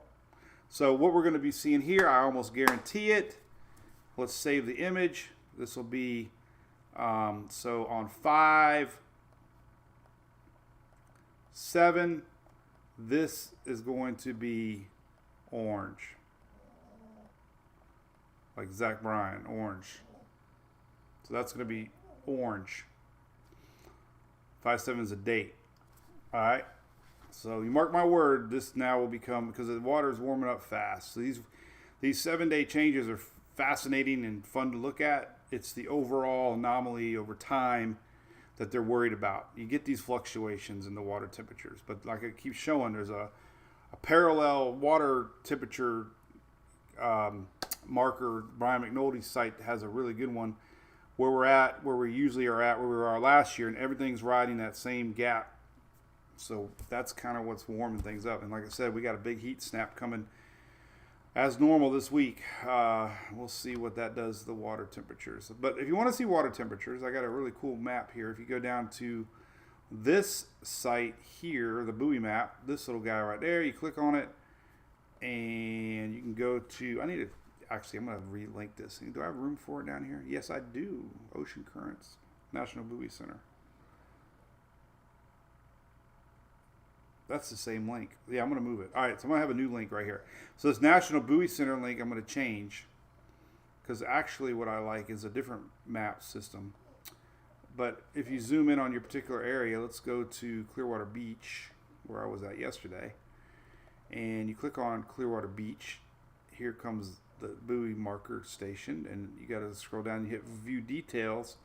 So what we're going to be seeing here, I almost guarantee it. Let's save the image. This will be, so on 5, 7, this is going to be orange. Like Zach Bryan, orange. So that's going to be orange. 5/7 is a date. All right. So you mark my word, this now will become, because the water is warming up fast. So these 7-day changes are fascinating and fun to look at. It's the overall anomaly over time that they're worried about. You get these fluctuations in the water temperatures, but like it keeps showing, there's a parallel water temperature marker. Brian McNulty's site has a really good one where we usually are at, where we were last year, and everything's riding that same gap. So that's kind of what's warming things up. And like I said, we got a big heat snap coming as normal this week. We'll see what that does to the water temperatures. But if you want to see water temperatures, I got a really cool map here. If you go down to this site here, the buoy map, this little guy right there, you click on it, and you can go to, I'm going to relink this. Do I have room for it down here? Yes, I do. Ocean Currents, National Buoy Center. That's the same link. Yeah, I'm going to move it. All right, so I'm going to have a new link right here. So this National Buoy Center link I'm going to change because actually what I like is a different map system. But if you zoom in on your particular area, let's go to Clearwater Beach, where I was at yesterday. And you click on Clearwater Beach. Here comes the buoy marker station, and you got to scroll down and hit View Details.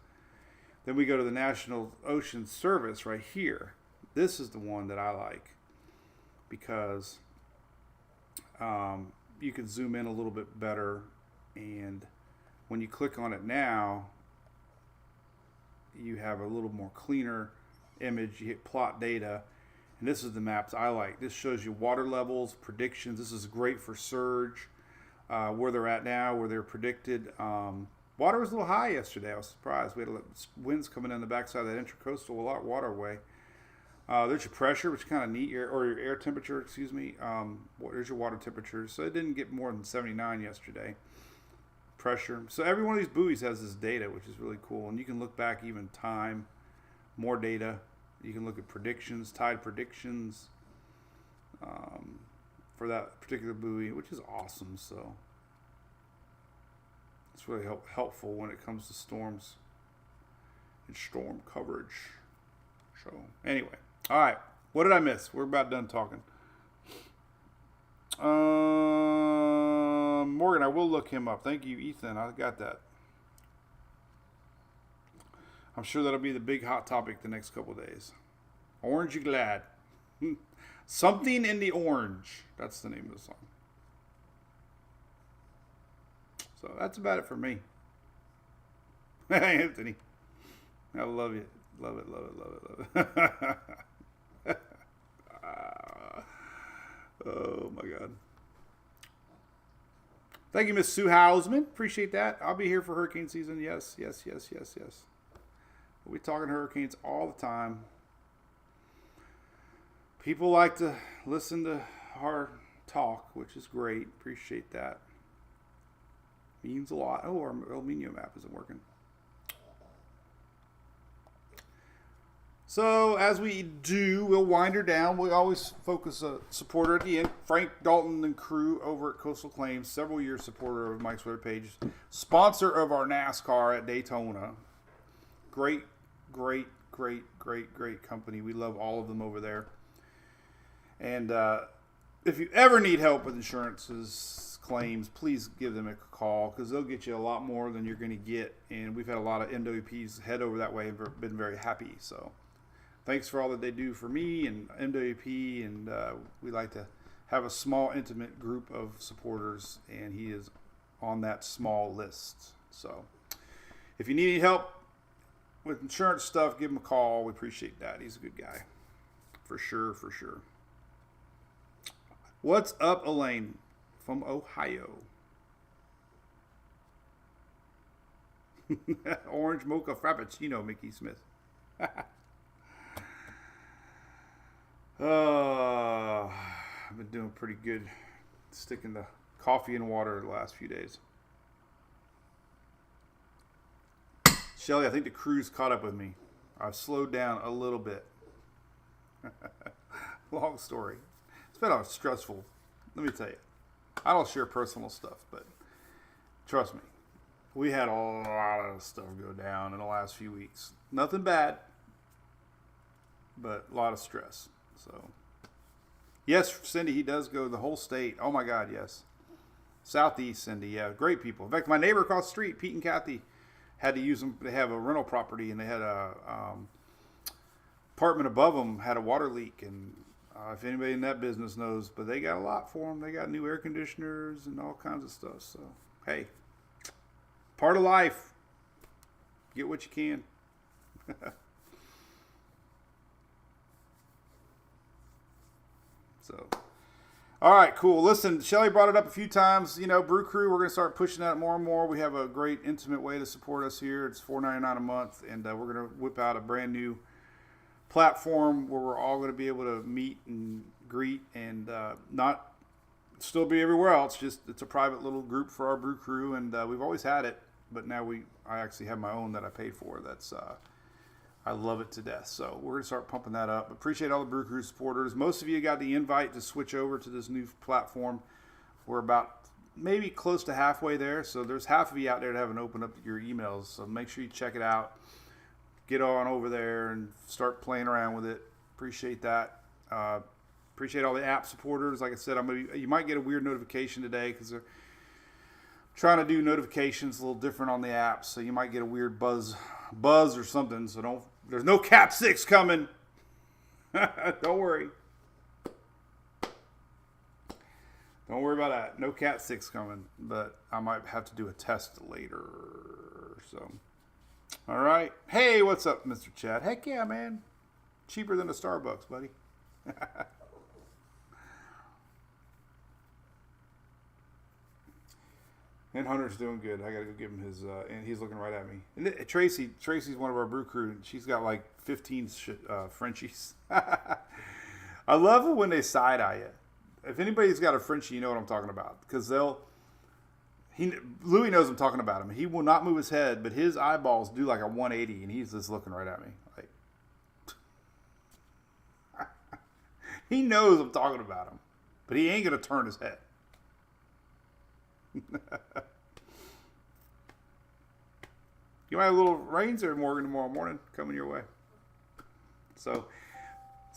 Then we go to the National Ocean Service right here. This is the one that I like because you can zoom in a little bit better, and when you click on it now, you have a little more cleaner image. You hit plot data, and this is the maps I like. This shows you water levels, predictions. This is great for surge, where they're at now, where they're predicted. Water was a little high yesterday. I was surprised. We had winds coming in the backside of that intracoastal waterway. There's your pressure, which is kind of neat, or your air temperature, excuse me. There's your water temperature. So it didn't get more than 79 yesterday. Pressure. So every one of these buoys has this data, which is really cool. And you can look back even time more data. You can look at predictions, tide predictions for that particular buoy, which is awesome. So it's really helpful when it comes to storms and storm coverage. So anyway, all right. What did I miss? We're about done talking. Morgan, I will look him up. Thank you, Ethan. I got that. I'm sure that'll be the big hot topic the next couple of days. Orange You Glad. Something in the Orange. That's the name of the song. So that's about it for me. Anthony. I love you. Love it, love it, love it, love it. Oh my God. Thank you, Miss Sue Hausman. Appreciate that. I'll be here for hurricane season. Yes, yes, yes, yes, yes. We'll be talking hurricanes all the time. People like to listen to our talk, which is great. Appreciate that. Means a lot. Oh, our Aluminium app isn't working. So as we do, we'll wind her down. We always focus a supporter at the end. Frank Dalton and crew over at Coastal Claims, several years supporter of Mike's Weather Page, sponsor of our NASCAR at Daytona. Great, great, great, great, great company. We love all of them over there. And if you ever need help with insurances, claims, please give them a call because they'll get you a lot more than you're going to get. And we've had a lot of MWPs head over that way and been very happy. So thanks for all that they do for me and MWP. And we like to have a small, intimate group of supporters. And he is on that small list. So if you need any help with insurance stuff, give him a call. We appreciate that. He's a good guy. For sure, for sure. What's up, Elaine from Ohio? Orange mocha frappuccino, Mickey Smith. I've been doing pretty good sticking to coffee and water the last few days. Shelly, I think the crew's caught up with me. I've slowed down a little bit. Long story. It's been stressful. Let me tell you. I don't share personal stuff, but trust me. We had a lot of stuff go down in the last few weeks. Nothing bad, but a lot of stress. So, yes, Cindy, he does go the whole state. Oh, my God, yes. Southeast, Cindy, yeah. Great people. In fact, my neighbor across the street, Pete and Kathy, had to use them. They have a rental property, and they had a apartment above them had a water leak, and if anybody in that business knows, but they got a lot for them. They got new air conditioners and all kinds of stuff. So, hey, part of life. Get what you can. So, all right, cool. Listen, Shelly brought it up a few times. You know, Brew Crew, we're going to start pushing that more and more. We have a great intimate way to support us here. It's $4.99 a month, and we're going to whip out a brand new platform where we're all going to be able to meet and greet and not still be everywhere else. Just it's a private little group for our Brew Crew, and we've always had it, but now I actually have my own that I paid for. That's I love it to death. So we're going to start pumping that up. Appreciate all the Brew Crew supporters. Most of you got the invite to switch over to this new platform. We're about maybe close to halfway there. So there's half of you out there that haven't opened up your emails. So make sure you check it out. Get on over there and start playing around with it. Appreciate that. Appreciate all the app supporters. Like I said, you might get a weird notification today because they're trying to do notifications a little different on the app. So you might get a weird buzz or something. So there's no Cat 6 coming. Don't worry. Don't worry about that. No Cat 6 coming. But I might have to do a test later. So, all right. Hey, what's up, Mr. Chad? Heck yeah, man. Cheaper than a Starbucks, buddy. And Hunter's doing good. I got to go give him his, and he's looking right at me. And Tracy's one of our Brew Crew. And she's got like 15 Frenchies. I love it when they side-eye you. If anybody's got a Frenchie, you know what I'm talking about. Because Louis knows I'm talking about him. He will not move his head, but his eyeballs do like a 180, and he's just looking right at me. Like, He knows I'm talking about him, but he ain't going to turn his head. You might have a little rains there, Morgan, tomorrow morning coming your way. So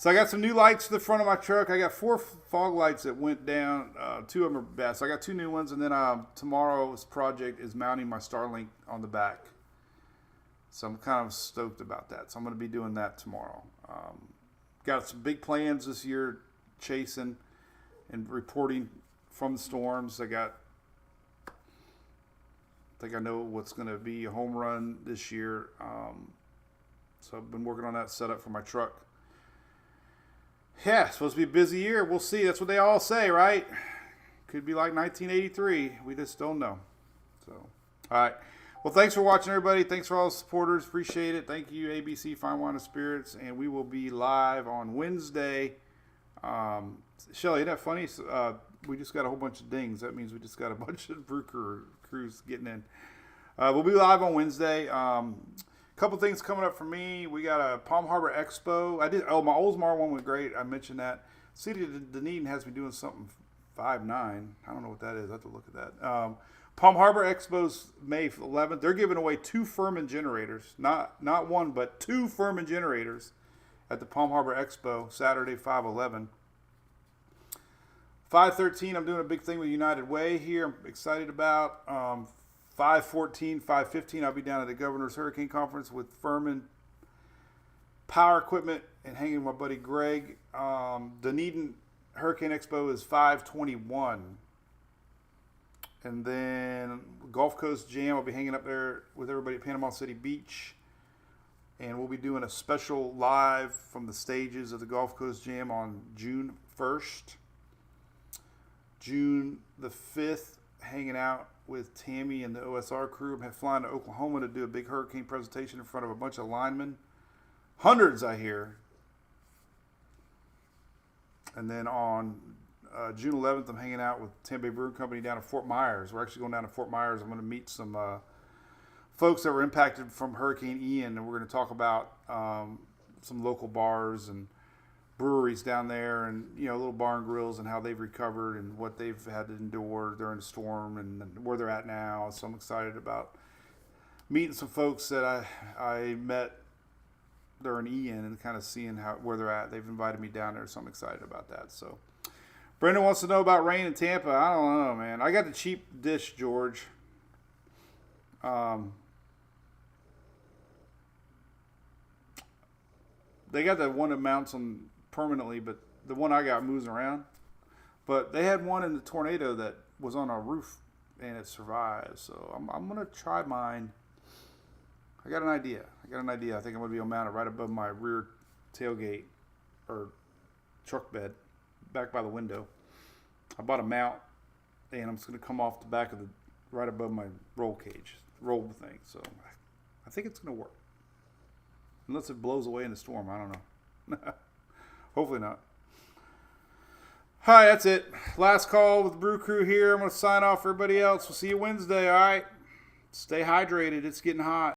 I got some new lights to the front of my truck. I got 4 fog lights that went down. 2 of them are bad. So I got 2 new ones, and then tomorrow's project is mounting my Starlink on the back. So I'm kind of stoked about that. So I'm going to be doing that tomorrow. Got some big plans this year, chasing and reporting from the storms. I think I know what's going to be a home run this year. So I've been working on that setup for my truck. Yeah, it's supposed to be a busy year. We'll see. That's what they all say, right? Could be like 1983. We just don't know. So, all right. Well, thanks for watching, everybody. Thanks for all the supporters. Appreciate it. Thank you, ABC Fine Wine and Spirits. And we will be live on Wednesday. Shelly, isn't that funny? We just got a whole bunch of dings. That means we just got a bunch of brew crews getting in. We'll be live on Wednesday. Couple things coming up for me. We got a Palm Harbor Expo. My Oldsmar one went great. I mentioned that. City of Dunedin has me doing something 5-9. I don't know what that is. I have to look at that. Palm Harbor Expo's May 11th. They're giving away 2 Furman generators. Not one, but 2 Furman generators at the Palm Harbor Expo, Saturday, 5/11. 5/13, I'm doing a big thing with United Way here. I'm excited about. 5/14, 5/15, I'll be down at the Governor's Hurricane Conference with Furman Power Equipment and hanging with my buddy Greg. Dunedin Hurricane Expo is 5/21. And then Gulf Coast Jam, I'll be hanging up there with everybody at Panama City Beach. And we'll be doing a special live from the stages of the Gulf Coast Jam on June 1st. June the 5th, hanging out with Tammy and the OSR crew. I'm flying to Oklahoma to do a big hurricane presentation in front of a bunch of linemen. Hundreds, I hear. And then on June 11th, I'm hanging out with Tampa Bay Brewing Company down in Fort Myers. We're actually going down to Fort Myers. I'm going to meet some folks that were impacted from Hurricane Ian, and we're going to talk about some local bars and breweries down there, and little bar and grills, and how they've recovered and what they've had to endure during the storm and where they're at now. So I'm excited about meeting some folks that I met during Ian and kind of seeing where they're at. They've invited me down there, so I'm excited about that. So Brendan wants to know about rain in Tampa. I don't know, man. I got the cheap dish, George. They got the one that mounts them permanently, but the one I got moves around. But they had one in the tornado that was on our roof, and it survived. So I'm going to try mine. I got an idea. I think I'm going to be able to mount it right above my rear tailgate or truck bed, back by the window. I bought a mount, and I'm just going to come off the back of right above my roll thing. So I think it's going to work. Unless it blows away in the storm. I don't know. Hopefully not. Hi, that's it. Last call with the Brew Crew here. I'm going to sign off for everybody else. We'll see you Wednesday, all right? Stay hydrated. It's getting hot.